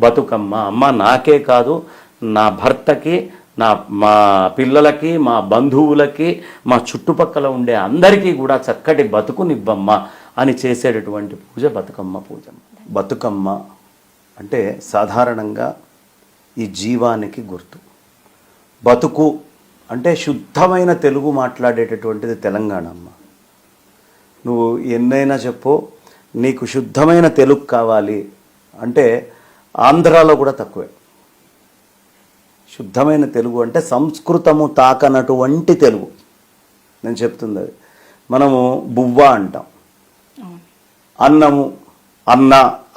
బతుకమ్మ అమ్మ నాకే కాదు, నా భర్తకి, మా పిల్లలకి, మా బంధువులకి, మా చుట్టుపక్కల ఉండే అందరికీ కూడా చక్కటి బతుకునివ్వమ్మ అని చేసేటటువంటి పూజ బతుకమ్మ పూజ. బతుకమ్మ అంటే సాధారణంగా ఈ జీవానికి గుర్తు. బతుకు అంటే శుద్ధమైన తెలుగు మాట్లాడేటటువంటిది తెలంగాణ అమ్మ. నువ్వు ఎన్నైనా చెప్పు, నీకు శుద్ధమైన తెలుగు కావాలి అంటే ఆంధ్రాలో కూడా తక్కువే. శుద్ధమైన తెలుగు అంటే సంస్కృతము తాకనటువంటి తెలుగు. నేను చెప్తుంది అది. మనము బువ్వ అంటాం, అన్నము,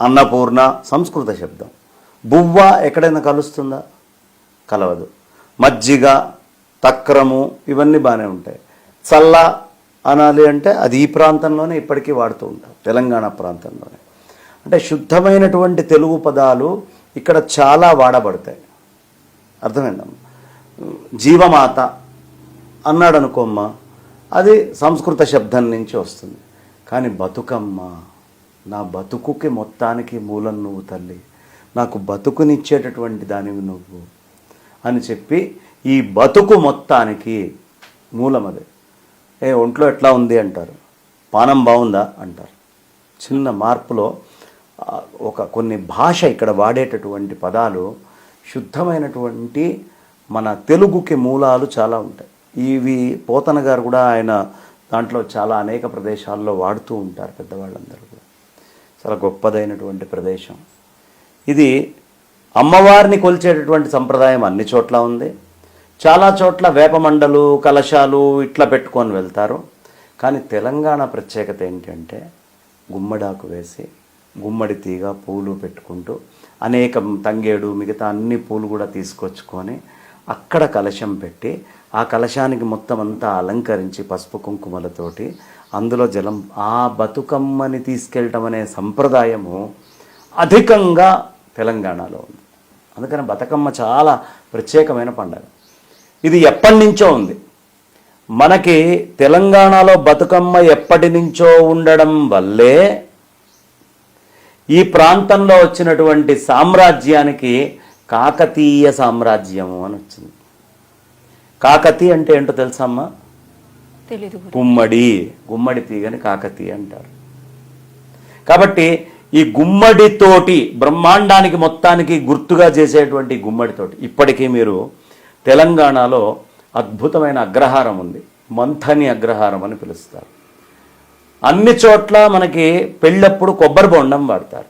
అన్నపూర్ణ సంస్కృత శబ్దం. బువ్వ ఎక్కడైనా కలుస్తుందా? కలవదు. మజ్జిగ, తక్రము ఇవన్నీ బాగానే ఉంటాయి. చల్ల అనాలి అంటే అది ఈ ప్రాంతంలోనే ఇప్పటికీ వాడుతూ ఉంటాం, తెలంగాణ ప్రాంతంలోనే. అంటే శుద్ధమైనటువంటి తెలుగు పదాలు ఇక్కడ చాలా వాడబడతాయి. అర్థమైందమ్మా? జీవమాత అన్నాడు అనుకోమ్మా, అది సంస్కృత శబ్దం నుంచి వస్తుంది. కానీ బతుకమ్మ, నా బతుకుకి మొత్తానికి మూలం నువ్వు తల్లి, నాకు బతుకునిచ్చేటటువంటి దానివి నువ్వు అని చెప్పి ఈ బతుకు మొత్తానికి మూలం అదే. ఒంట్లో ఎట్లా ఉంది అంటారు, పానం బాగుందా అంటారు. చిన్న మార్పులో కొన్ని భాష ఇక్కడ వాడేటటువంటి పదాలు శుద్ధమైనటువంటి మన తెలుగుకి మూలాలు చాలా ఉంటాయి. ఇవి పోతన గారు కూడా ఆయన దాంట్లో చాలా అనేక ప్రదేశాల్లో వాడుతూ ఉంటారు. పెద్దవాళ్ళందరూ కూడా చాలా గొప్పదైనటువంటి ప్రదేశం ఇది. అమ్మవారిని కొలిచేటటువంటి సంప్రదాయం అన్ని చోట్ల ఉంది. చాలా చోట్ల వేపమండలు, కలశాలు ఇట్లా పెట్టుకొని వెళ్తారు. కానీ తెలంగాణ ప్రత్యేకత ఏంటంటే గుమ్మడాకు వేసి, గుమ్మడి తీగ, పూలు పెట్టుకుంటూ అనేక తంగేడు మిగతా అన్ని పూలు కూడా తీసుకొచ్చుకొని అక్కడ కలశం పెట్టి ఆ కలశానికి మొత్తం అంతా అలంకరించి పసుపు కుంకుమలతోటి అందులో జలం, ఆ బతుకమ్మని తీసుకెళ్ళటం అనే సంప్రదాయము అధికంగా తెలంగాణలో ఉంది. అందుకని బతుకమ్మ చాలా ప్రత్యేకమైన పండుగ. ఇది ఎప్పటి నుంచో ఉంది. మనకి తెలంగాణలో బతుకమ్మ ఎప్పటి నుంచో ఉండడం వల్లే ఈ ప్రాంతంలో వచ్చినటువంటి సామ్రాజ్యానికి కాకతీయ సామ్రాజ్యము అని వచ్చింది. కాకతి అంటే ఏంటో తెలుసమ్మా? గుమ్మడి తీగని కాకతీయ అంటారు. కాబట్టి ఈ గుమ్మడితోటి బ్రహ్మాండానికి మొత్తానికి గుర్తుగా చేసేటువంటి గుమ్మడితోటి ఇప్పటికీ మీరు తెలంగాణలో అద్భుతమైన అగ్రహారం ఉంది, మంథని అగ్రహారం అని పిలుస్తారు. అన్ని చోట్ల మనకి పెళ్ళప్పుడు కొబ్బరి బొండం వాడతారు,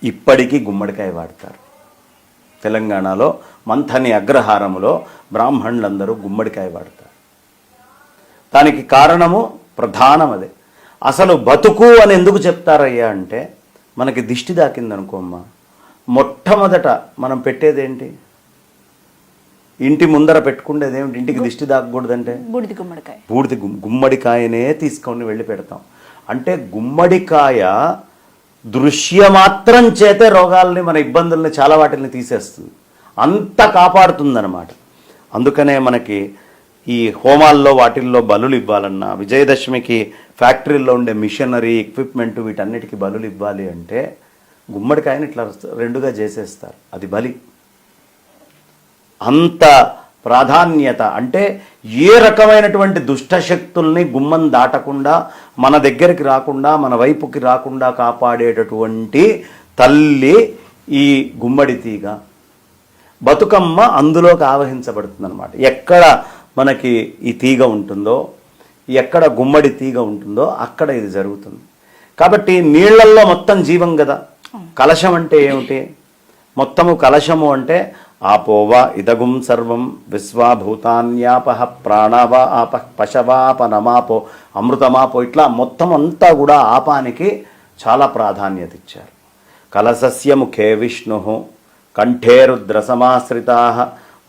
ఇప్పటికీ గుమ్మడికాయ వాడతారు. తెలంగాణలో మంథని అగ్రహారములో బ్రాహ్మణులందరూ గుమ్మడికాయ వాడతారు. దానికి కారణము ప్రధానం అదే. అసలు బతుకు అని ఎందుకు చెప్తారయ్యా అంటే, మనకి దిష్టి దాకిందనుకోమ్మా, మొట్టమొదట మనం పెట్టేదేంటి? ఇంటి ముందర పెట్టుకునేది ఏమిటి? ఇంటికి దిష్టి దాకకూడదంటే బూడిద గుమ్మడికాయనే తీసుకొని వెళ్ళి పెడతాం. అంటే గుమ్మడికాయ దృశ్యమాత్రం చేతే రోగాల్ని, మన ఇబ్బందుల్ని, చాలా వాటిని తీసేస్తుంది, అంత కాపాడుతుందన్నమాట. అందుకనే మనకి ఈ హోమాల్లో వాటిల్లో బలులు ఇవ్వాలన్నా, విజయదశమికి ఫ్యాక్టరీల్లో ఉండే మిషనరీ ఎక్విప్మెంట్ వీటన్నిటికీ బలులు ఇవ్వాలి అంటే గుమ్మడికాయని ఇట్లా రెండుగా చేసేస్తారు, అది బలి. అంత ప్రాధాన్యత. అంటే ఏ రకమైనటువంటి దుష్టశక్తుల్ని గుమ్మం దాటకుండా, మన దగ్గరికి రాకుండా, మన వైపుకి రాకుండా కాపాడేటటువంటి తల్లి ఈ గుమ్మడి తీగ. బతుకమ్మ అందులోకి ఆవహించబడుతుంది అన్నమాట. ఎక్కడ మనకి ఈ తీగ ఉంటుందో, ఎక్కడ గుమ్మడి తీగ ఉంటుందో అక్కడ ఇది జరుగుతుంది. కాబట్టి నీళ్లల్లో మొత్తం జీవం కదా. కలశం అంటే ఏమిటి? మొత్తము కలశము అంటే ఆపోవ ఇదగుం సర్వం విశ్వాభూతాన్యాపహ ప్రాణవ ఆప పశవాపనమాపో అమృతమాపో, ఇట్లా మొత్తం అంతా కూడా ఆపానికి చాలా ప్రాధాన్యత ఇచ్చారు. కలశస్య ముఖే విష్ణు కంఠే రుద్రసమాశ్రితా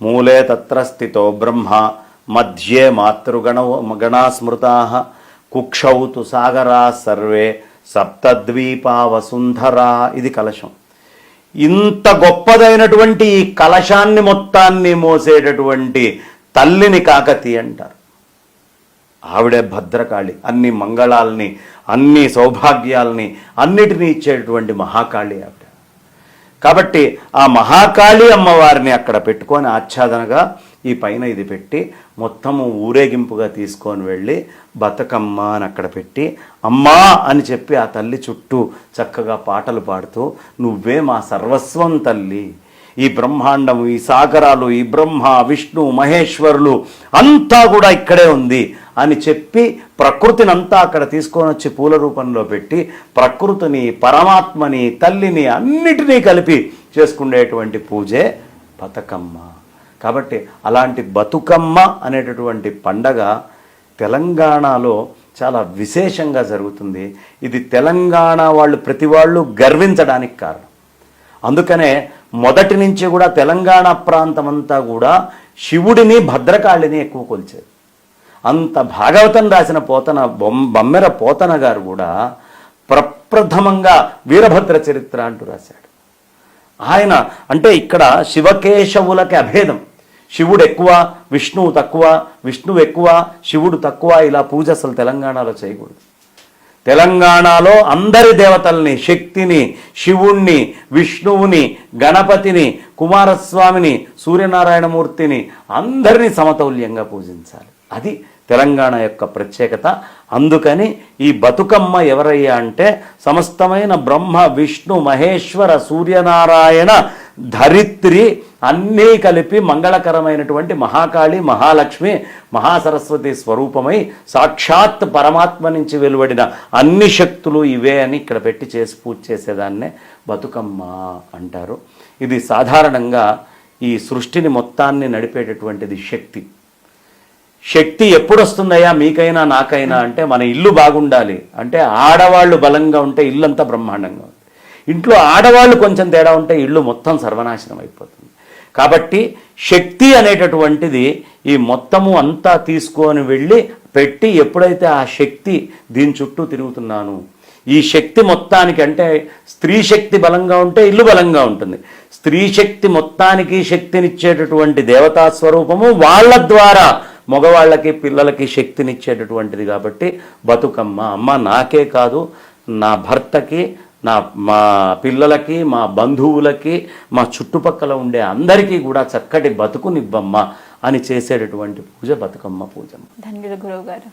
మూలే తత్ర స్థితో బ్రహ్మ మధ్యే మాతృగణా స్మృతా కుక్షౌ తు సాగరా సర్వే సప్తద్వీపా వసుంధరా. ఇది కలశం. ఇంత గొప్పదైనటువంటి ఈ కలశాన్ని మొత్తాన్ని మోసేటటువంటి తల్లిని కాకతి అంటారు. ఆవిడే భద్రకాళి, అన్ని మంగళాలని, అన్ని సౌభాగ్యాలని, అన్నిటినీ ఇచ్చేటటువంటి మహాకాళి ఆవిడ. కాబట్టి ఆ మహాకాళి అమ్మవారిని అక్కడ పెట్టుకొని ఆచ్ఛాదనగా ఈ పైన ఇది పెట్టి మొత్తము ఊరేగింపుగా తీసుకొని వెళ్ళి బతుకమ్మ అని అక్కడ పెట్టి అమ్మా అని చెప్పి ఆ తల్లి చుట్టూ చక్కగా పాటలు పాడుతూ నువ్వే మా సర్వస్వం తల్లి, ఈ బ్రహ్మాండము, ఈ సాగరాలు, ఈ బ్రహ్మ విష్ణు మహేశ్వరులు అంతా కూడా ఇక్కడే ఉంది అని చెప్పి ప్రకృతిని అంతా అక్కడ తీసుకొని వచ్చి పూల రూపంలో పెట్టి ప్రకృతిని, పరమాత్మని, తల్లిని అన్నిటినీ కలిపి చేసుకునేటువంటి పూజే బతుకమ్మ. కాబట్టి అలాంటి బతుకమ్మ అనేటటువంటి పండగ తెలంగాణలో చాలా విశేషంగా జరుగుతుంది. ఇది తెలంగాణ వాళ్ళు ప్రతి వాళ్ళు గర్వించడానికి కారణం. అందుకనే మొదటి నుంచి కూడా తెలంగాణ ప్రాంతం అంతా కూడా శివుడిని భద్రకాళిని ఎక్కువ కొలిచేది. అంత భాగవతం రాసిన బమ్మెర పోతన గారు కూడా ప్రప్రథమంగా వీరభద్ర చరిత్ర అంటూ రాశాడు. ఆయన అంటే ఇక్కడ శివకేశవులకి అభేదం. శివుడు ఎక్కువ, విష్ణువు తక్కువ, విష్ణువు ఎక్కువ, శివుడు తక్కువ, ఇలా పూజ అసలు తెలంగాణలో చేయకూడదు. తెలంగాణలో అందరి దేవతల్ని, శక్తిని, శివుణ్ణి, విష్ణువుని, గణపతిని, కుమారస్వామిని, సూర్యనారాయణమూర్తిని అందరినీ సమతౌల్యంగా పూజించాలి. అది తెలంగాణ యొక్క ప్రత్యేకత. అందుకని ఈ బతుకమ్మ ఎవరయ్యా అంటే సమస్తమైన బ్రహ్మ విష్ణు మహేశ్వర సూర్యనారాయణ ధరిత్రి అన్నీ కలిపి మంగళకరమైనటువంటి మహాకాళి, మహాలక్ష్మి, మహాసరస్వతి స్వరూపమై సాక్షాత్ పరమాత్మ నుంచి వెలువడిన అన్ని శక్తులు ఇవే అని ఇక్కడ పెట్టి చేసి పూజ చేసేదాన్నే బతుకమ్మ అంటారు. ఇది సాధారణంగా ఈ సృష్టిని మొత్తాన్ని నడిపేటటువంటిది శక్తి. శక్తి ఎప్పుడు వస్తుందయ్యా మీకైనా నాకైనా అంటే మన ఇల్లు బాగుండాలి అంటే ఆడవాళ్ళు బలంగా ఉంటే ఇల్లంతా బ్రహ్మాండంగా ఉంది. ఇంట్లో ఆడవాళ్ళు కొంచెం తేడా ఉంటే ఇల్లు మొత్తం సర్వనాశనం అయిపోతుంది. కాబట్టి శక్తి అనేటటువంటిది ఈ మొత్తము అంతా తీసుకొని వెళ్ళి పెట్టి ఎప్పుడైతే ఆ శక్తి దీని చుట్టూ తిరుగుతున్నాను, ఈ శక్తి మొత్తానికి అంటే స్త్రీ శక్తి బలంగా ఉంటే ఇల్లు బలంగా ఉంటుంది. స్త్రీ శక్తి మొత్తానికి శక్తినిచ్చేటటువంటి దేవతా స్వరూపము వాళ్ళ ద్వారా మగవాళ్ళకి పిల్లలకి శక్తినిచ్చేటటువంటిది. కాబట్టి బతుకమ్మ అమ్మ నాకే కాదు, నా భర్తకి, మా పిల్లలకి, మా బంధువులకి, మా చుట్టుపక్కల ఉండే అందరికీ కూడా చక్కటి బతుకునివ్వమ్మ అని చేసేటటువంటి పూజ బతుకమ్మ పూజ. ధన్యులు గురువు గారు.